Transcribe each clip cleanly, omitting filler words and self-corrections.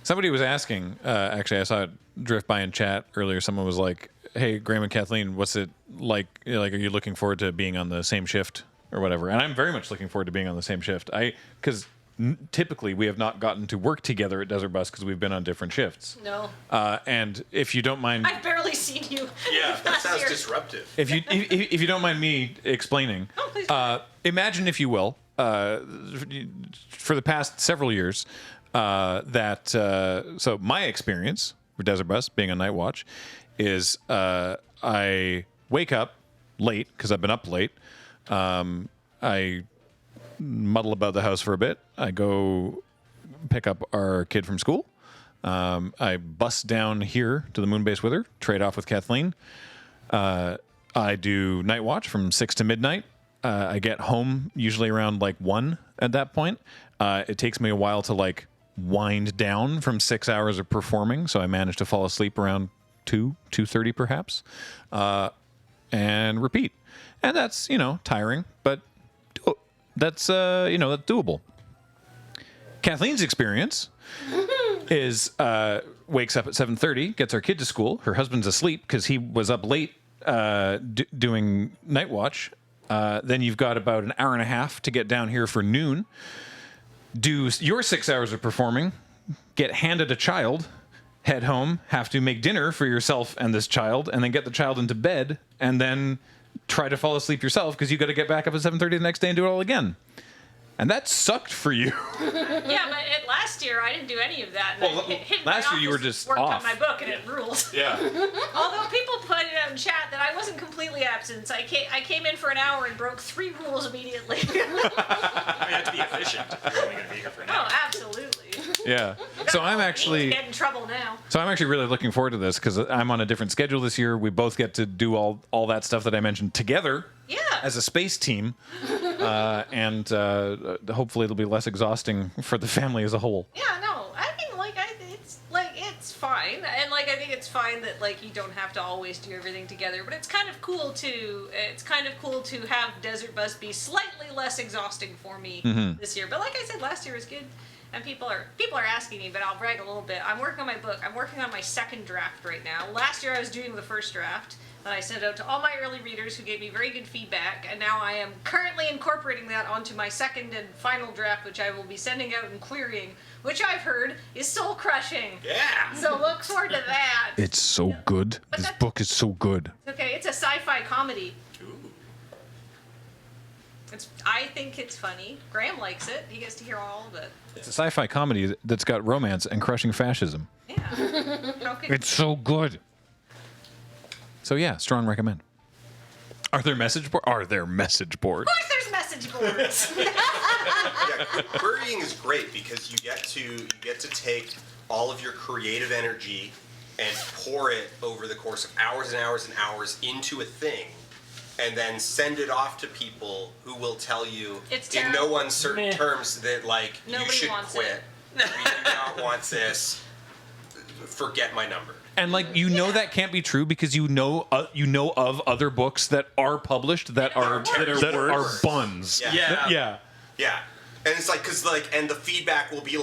Somebody was asking, actually, I saw it drift by in chat earlier. Someone was like, hey, Graham and Kathleen, what's it like? Like, are you looking forward to being on the same shift or whatever? And I'm very much looking forward to being on the same shift. Because typically we have not gotten to work together at Desert Bus because we've been on different shifts. No. And if you don't mind... I've barely seen you. Yeah, that sounds disruptive. If you don't mind me explaining, please. Imagine, if you will, for the past several years, so my experience with Desert Bus, being on night watch, is I wake up late because I've been up late. I muddle about the house for a bit. I go pick up our kid from school. I bus down here to the moon base with her, trade off with Kathleen. I do night watch from 6 to midnight. I get home usually around like 1 at that point. It takes me a while to like wind down from 6 hours of performing, so I manage to fall asleep around 2:30 perhaps, and repeat. And that's, tiring, but that's doable. Kathleen's experience is wakes up at 7:30, gets our kid to school. Her husband's asleep because he was up late doing night watch. Then you've got about an hour and a half to get down here for noon. Do your 6 hours of performing, get handed a child, head home, have to make dinner for yourself and this child, and then get the child into bed, and then try to fall asleep yourself because you got to get back up at 7:30 the next day and do it all again. And that sucked for you. Yeah, but last year I didn't do any of that. Well, last year you were just worked off. on my book and it rules. Yeah. Although people put it out in chat that I wasn't completely absent. I came in for an hour and broke 3 rules immediately. You have to be efficient. You're only going to be here for an hour. Oh, absolutely. Yeah. So I'm actually get in trouble now. So I'm actually really looking forward to this because I'm on a different schedule this year. We both get to do all that stuff that I mentioned together. Yeah. As a space team, and hopefully it'll be less exhausting for the family as a whole. Yeah, no, it's fine, and I think it's fine that you don't have to always do everything together. But it's kind of cool to have Desert Bus be slightly less exhausting for me this year. But like I said, last year was good. And people are asking me, but I'll brag a little bit. I'm working on my book. I'm working on my second draft right now. Last year I was doing the first draft that I sent out to all my early readers who gave me very good feedback, and now I am currently incorporating that onto my second and final draft, which I will be sending out and querying, which I've heard is soul crushing. Yeah. So look forward to that. It's so good. This book is so good. Okay, it's a sci-fi comedy. I think it's funny. Graham likes it. He gets to hear all of it. It's a sci-fi comedy that's got romance and crushing fascism. Yeah. It's so good. So yeah, strong recommend. Are there message boards? Of course there's message boards. Yeah, querying is great because you get to take all of your creative energy and pour it over the course of hours and hours and hours into a thing, and then send it off to people who will tell you in no uncertain terms that you should quit. We do not want this. Forget my number. And that can't be true because you know of other books that are published that are buns. Yeah. And it's and the feedback will be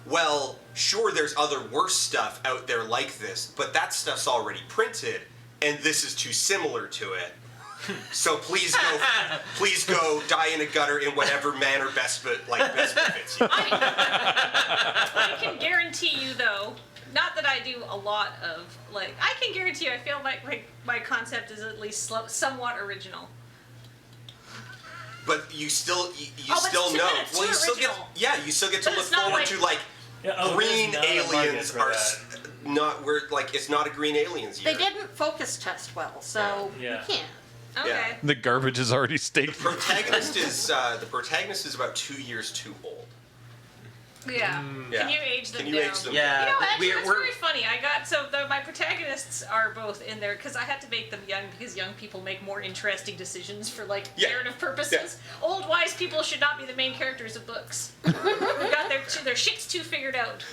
well, sure, there's other worse stuff out there like this, but that stuff's already printed, and this is too similar to it. So please go die in a gutter in whatever manner best fits you. I can guarantee you, though, not that I do a lot of, I can guarantee you I feel like my concept is at least somewhat original. But you still know. Well, you still get to look forward to green aliens are not it's not a green aliens year. They didn't focus test well, so you can't. Okay. Yeah. The garbage is already staked. The protagonist is about 2 years too old. Yeah. Can you age them down? Yeah. Actually, that's very funny. My protagonists are both in there because I had to make them young because young people make more interesting decisions for narrative purposes. Yeah. Old wise people should not be the main characters of books. They've got their shits too figured out.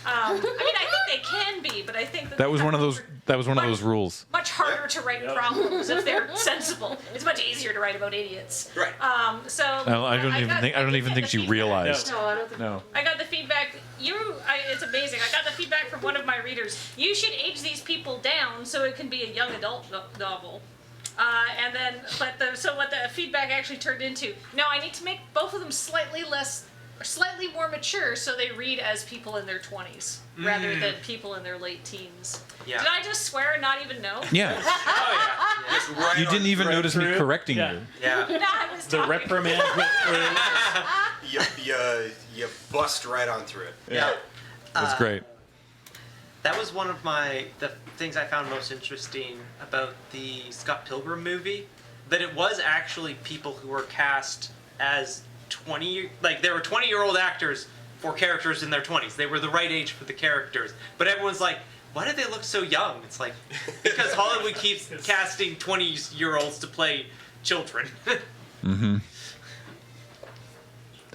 I think they can be, but I think that was one of those rules. Much harder to write problems if they're sensible. It's much easier to write about idiots. Right. I don't even think she realized. No, I don't think. No. I got the feedback. it's amazing. I got the feedback from one of my readers. You should age these people down so it can be a young adult novel. So what the feedback actually turned into, no, I need to make both of them slightly more mature so they read as people in their 20s rather than people in their late teens. Yeah. Did I just swear and not even know? Yeah. Oh yeah. Just right You didn't even right notice me through. correcting Yeah. you. Yeah. No, I was The talking. reprimand went through. You bust right on through it. Yeah. That's great. That was one of the things I found most interesting about the Scott Pilgrim movie, that it was actually people who were cast as 20, like there were 20-year-old actors for characters in their 20s. They were the right age for the characters. But everyone's like, why do they look so young? It's like, because Hollywood keeps casting 20-year-olds to play children. Mm-hmm.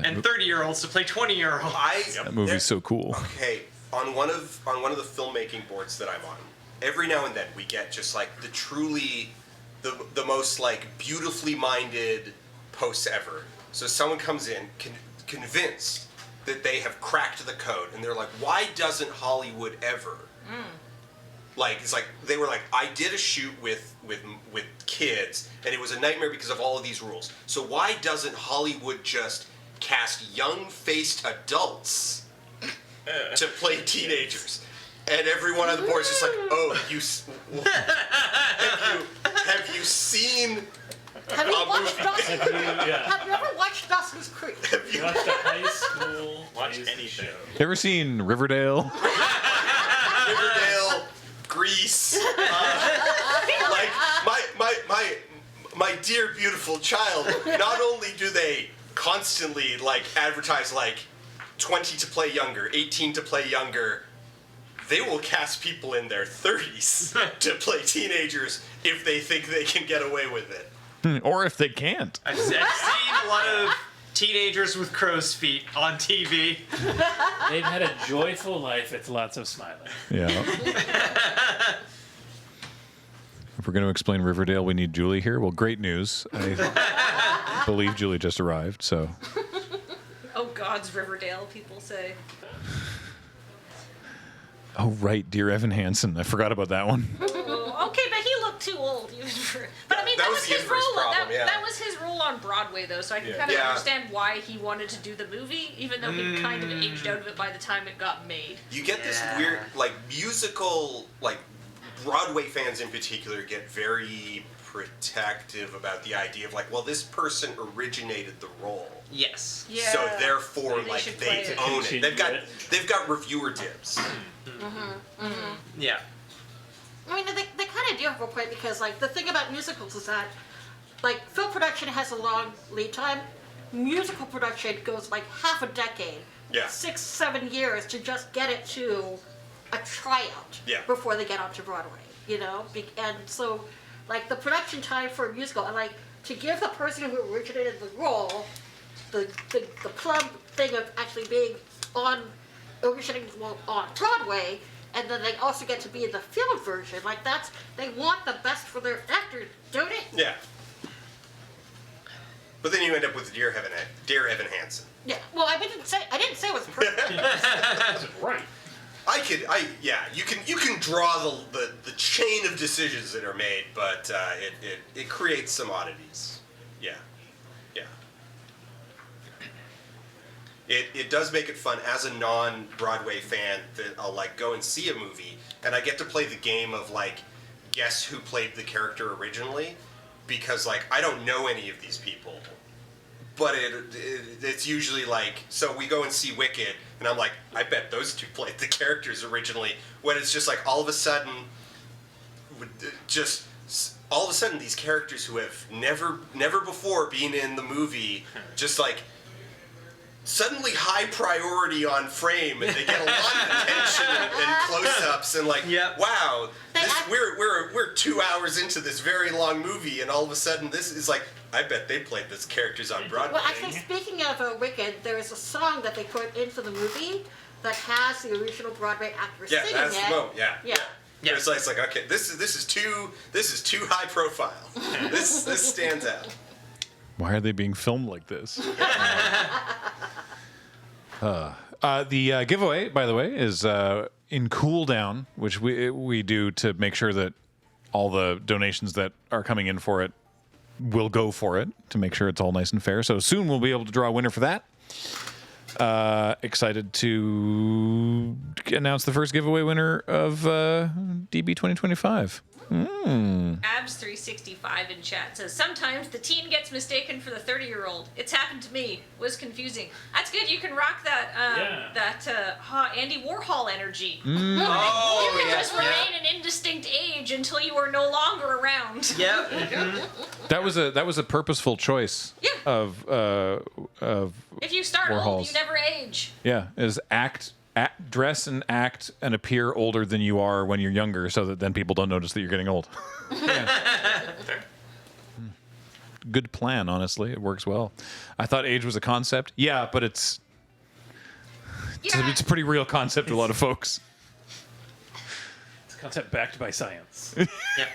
And 30-year-olds to play 20-year-olds. That movie's so cool. Okay, on one of the filmmaking boards that I'm on, every now and then we get just like the most like beautifully minded posts ever. So someone comes in convinced that they have cracked the code, and they're like, "Why doesn't Hollywood ever?" Like it's like they were like, "I did a shoot with kids, and it was a nightmare because of all of these rules. So why doesn't Hollywood just cast young-faced adults to play teenagers?" And everyone on the board is just like, "Oh, have you seen?" Have you watched Dawson's Creek? Yeah. Have you ever watched Dawson's Creek? You watched a high school Watch based anything. show. You ever seen Riverdale? Riverdale, Grease, like my dear beautiful child. Not only do they constantly like advertise like 20 to play younger, 18 to play younger, they will cast people in their 30s to play teenagers if they think they can get away with it. Or if they can't. I've seen a lot of teenagers with crow's feet on TV. They've had a joyful life with lots of smiling. Yeah. If we're going to explain Riverdale, we need Julie here. Well, great news. I believe Julie just arrived, so. Oh, God's Riverdale, people say. Oh, right, dear Evan Hansen. I forgot about that one. Oh, okay, but he looked too old even for. But I mean, That that was was the his inverse role. problem, yeah. That was his role on Broadway, though, so I can kind of Yeah. understand why he wanted to do the movie, even though he kind of aged out of it by the time it got made. You get this Yeah. weird, like, musical, like, Broadway fans in particular get very protective about the idea of, like, well, this person originated the role. Yes. Yeah. So therefore, They like, should play they it. own it. Continue They've got reviewer dibs. Yeah. I mean, they kind of do have a point because, like, the thing about musicals is that, like, film production has a long lead time. Musical production goes like half a decade, Yeah. 6-7 years to just get it to a tryout Yeah. before they get onto Broadway. You know, and so, like, the production time for a musical, and like to give the person who originated the role the plum thing of actually being originating the role on Broadway. And then they also get to be in the film version. Like they want the best for their actors, don't it? Yeah. But then you end up with dear Evan Hansen. Yeah. Well, I didn't say it was perfect. Right. You can draw the chain of decisions that are made, but it creates some oddities. Yeah. It does make it fun as a non-Broadway fan that I'll like go and see a movie and I get to play the game of like guess who played the character originally, because like I don't know any of these people, but it's usually like, so we go and see Wicked and I'm like, I bet those two played the characters originally, when it's just like all of a sudden these characters who have never before been in the movie just like suddenly high priority on frame, and they get a lot of attention and close-ups, and like, Yep. wow, we're 2 hours into this very long movie, and all of a sudden this is like, I bet they played these characters on Broadway. Well, actually, speaking of Wicked, there is a song that they put into the movie that has the original Broadway actor yeah, singing that's it. yeah. Yeah. It's like okay, this is too high profile. this stands out. Why are they being filmed like this? The giveaway, by the way, is in cool down, which we do to make sure that all the donations that are coming in for it will go for it, to make sure it's all nice and fair. So soon we'll be able to draw a winner for that. Excited to announce the first giveaway winner of DB2025. Abs365 in chat says, sometimes the teen gets mistaken for the 30-year-old. It's happened to me. Was confusing. That's good. You can rock that Andy Warhol energy. Oh, You can just yeah. remain an indistinct age until you are no longer around. Yep. That was a purposeful choice. Yeah. Of If you start Warhols. old, you never age. Yeah, is dress and act and appear older than you are when you're younger, so that then people don't notice that you're getting old. Good plan, honestly. It works well. I thought age was a concept. Yeah, but it's a pretty real concept to a lot of folks. It's a concept backed by science.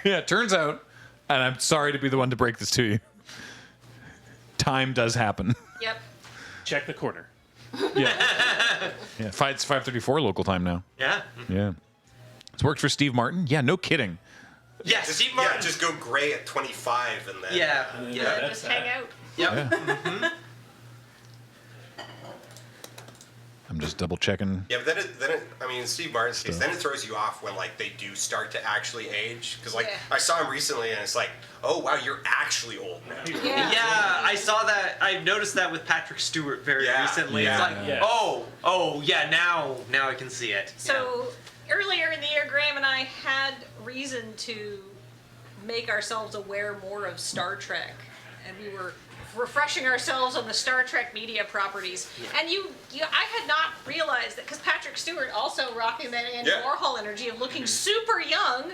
Yeah, it turns out, and I'm sorry to be the one to break this to you, time does happen. Yep. Check the quarter. Yeah. It's 5:34 local time now. Yeah. Yeah. It's worked for Steve Martin. Yeah, no kidding. Yeah, Just, Steve Martin. just go gray at 25 and then. Yeah. Yeah, Yeah. that's Just hang out. Yep. Yeah. I'm just double checking. Yeah, but then it, I mean, in Steve Martin's case, then it throws you off when like they do start to actually age. Because like Yeah. I saw him recently, and it's like, oh wow, you're actually old now. Yeah. Yeah, I saw that. I noticed that with Patrick Stewart very Yeah, recently. yeah. It's like, Yeah. oh, yeah, now I can see it. So earlier in the year, Graham and I had reason to make ourselves aware more of Star Trek, and we were refreshing ourselves on the Star Trek media properties. And I had not realized that, because Patrick Stewart also rocking that Andy Yeah. Warhol energy of looking super young,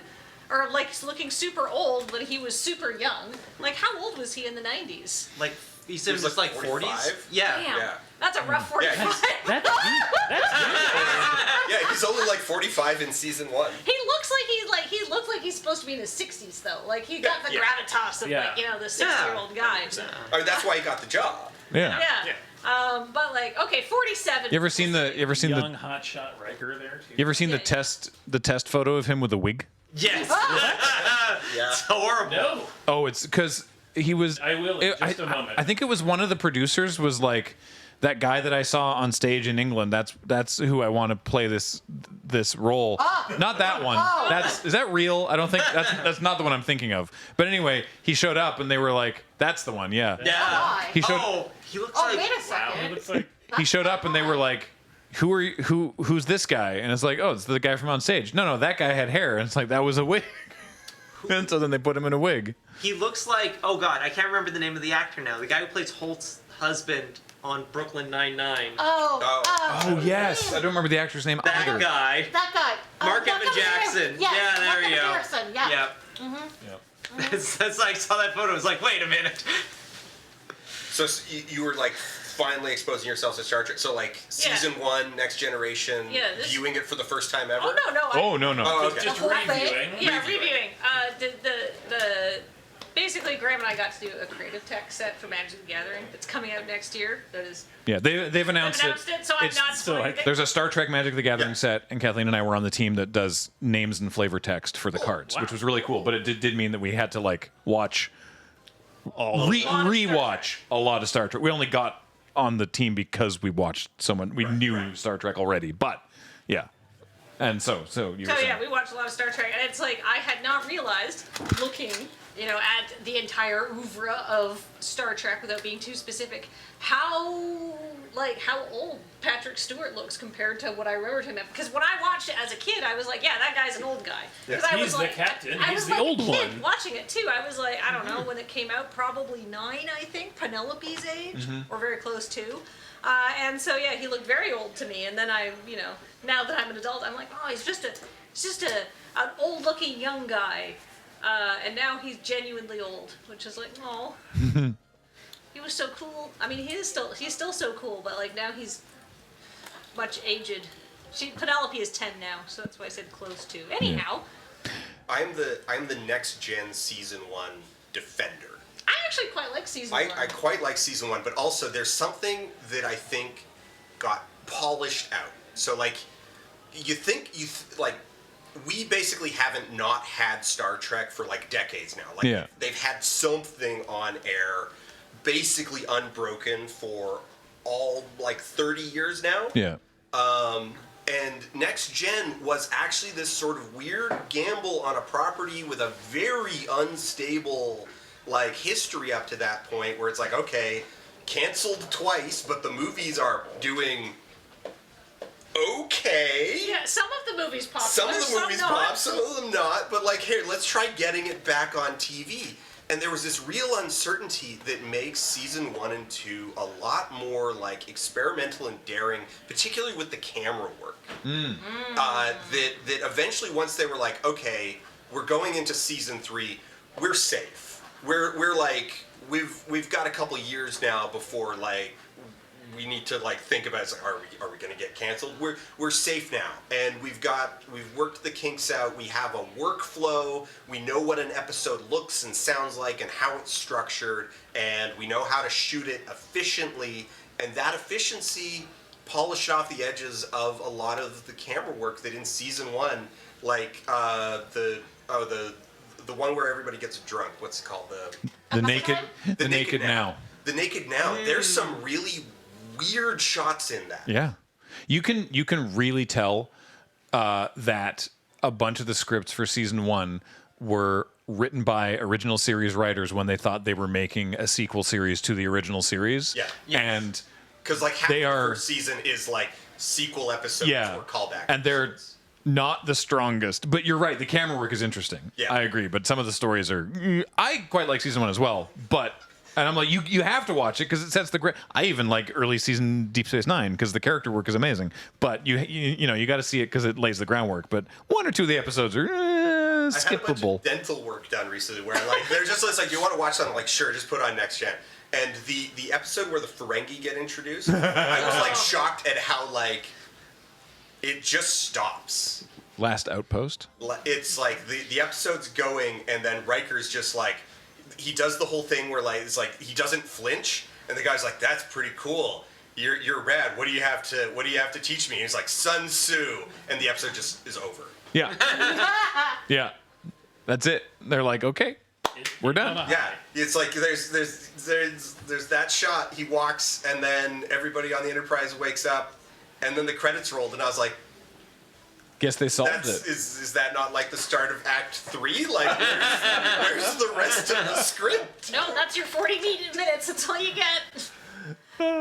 or like looking super old when he was super young. Like, how old was he in the 90s? Like he said, He it was was like like 45? 40s. Yeah. Damn, Yeah. that's a rough 45. Yeah, That's Yeah, he's only like 45 in season 1. He looks like he's supposed to be in his 60s though. Like he got the Yeah. gravitas of Yeah. like the 60-year-old guy. I mean, that's why he got the job. Yeah. Yeah. But like, okay, 47. You ever seen the young hotshot Riker there too. you ever seen Yeah. the test photo of him with a wig? Yes. Yeah. It's horrible. No. Oh, it's because he was. I will in just a moment. I think it was one of the producers was like, that guy that I saw on stage in England. That's who I want to play this role. Not that one. Is that real? I don't think that's not the one I'm thinking of. But anyway, he showed up and they were like, "That's the one." Yeah. Yeah. He showed. Oh, he looks Oh, like. wait a Wow, second. it looks like He showed up and they were like, who's this guy? And it's like, oh, it's the guy from on stage. No, that guy had hair. And it's like, that was a wig. And so then they put him in a wig. He looks like. Oh God, I can't remember the name of the actor now. The guy who plays Holt's husband on Brooklyn Nine-Nine. Oh yes, I don't remember the actor's name That either. guy. That guy. Mark Evan Jackson. Yes, Yeah, there Mark we Evan go. Jackson, yeah. Yep. Yep. That's like, I saw that photo. I was like, wait a minute. So you were like finally exposing yourself to Star Trek. So like season 1, Next Generation, Yeah, this- viewing it for the first time ever. Oh no. Oh no. Oh, okay. just whole thing? reviewing. Yeah, reviewing. The basically Graham and I got to do a creative tech set for Magic the Gathering that's coming out next year. That is Yeah, they've announced it. so I'm It's- not spoiling like- it. There's a Star Trek Magic the Gathering Yeah. set, and Kathleen and I were on the team that does names and flavor text for the cards, wow. which was really cool. But it did mean that we had to like watch, rewatch a lot of Star Trek. We only got on the team because we watched someone we knew Star Trek already. But yeah, and so you were So saying. yeah, we watched a lot of Star Trek, and it's like I had not realized, looking, at the entire oeuvre of Star Trek without being too specific, how old Patrick Stewart looks compared to what I remembered him at. Because when I watched it as a kid, I was like, yeah, that guy's an old guy. 'Cause I He's was the like, captain, I he's was the like old a kid one. watching it too. I was like, I don't know, when it came out, probably 9, I think, Penelope's age, or very close to. And so yeah, he looked very old to me. And then now that I'm an adult, I'm like, oh, he's just an old-looking young guy. And now he's genuinely old, which is like, oh, he was so cool. I mean, he's still so cool, but like now he's much aged. Penelope is 10 now, so that's why I said close to. Anyhow, I'm the Next Gen season 1 defender. I actually quite like season 1. I quite like season 1, but also there's something that I think got polished out. So like, we basically haven't not had Star Trek for like decades now. Like Yeah. they've had something on air, basically unbroken for all like 30 years now. Yeah. And Next Gen was actually this sort of weird gamble on a property with a very unstable like history up to that point, where it's like, okay, canceled twice, but the movies are doing okay. Yeah, some of the movies pop. Some of the movies not. pop, some of them not. But like, here, let's try getting it back on TV. And there was this real uncertainty that makes season 1 and 2 a lot more like experimental and daring, particularly with the camera work. That eventually, once they were like, okay, we're going into season 3, we're safe. We're like, we've got a couple years now before like we need to like think about it. It's like, are we going to get canceled? We're safe now, and we've worked the kinks out. We have a workflow. We know what an episode looks and sounds like and how it's structured, and we know how to shoot it efficiently. And that efficiency polished off the edges of a lot of the camera work that in season 1, like the one where everybody gets drunk. What's it called? The naked now. The Naked Now. There's some really weird shots in that. Yeah, you can really tell that a bunch of the scripts for season 1 were written by original series writers when they thought they were making a sequel series to the original series. Yeah. And because like half they the are first season is like sequel episodes or callback, and they're not the strongest. But you're right, the camera work is interesting. Yeah. I agree. But some of the stories are. I quite like season 1 as well, but. And I'm like, you have to watch it because it sets the great. I even like early season Deep Space Nine because the character work is amazing. But you got to see it because it lays the groundwork. But 1 or 2 of the episodes are I had a bunch skippable. of dental work done recently where like they're just it's like, you want to watch something? I'm like, sure, just put on Next Gen. And the episode where the Ferengi get introduced, I was like shocked at how like it just stops. Last Outpost. It's like the episode's going, and then Riker's just like, he does the whole thing where like it's like he doesn't flinch, and the guy's like, "That's pretty cool. You're rad. What do you have to teach me?" And he's like, "Sun Tzu," and the episode just is over. Yeah. Yeah. That's it. They're like, okay, we're done. Yeah, it's like there's that shot. He walks, and then everybody on the Enterprise wakes up, and then the credits rolled, and I was like, Guess they solved it. Is that not like the start of Act 3? Like, where's the rest of the script? No, that's your 40 minutes. That's all you get.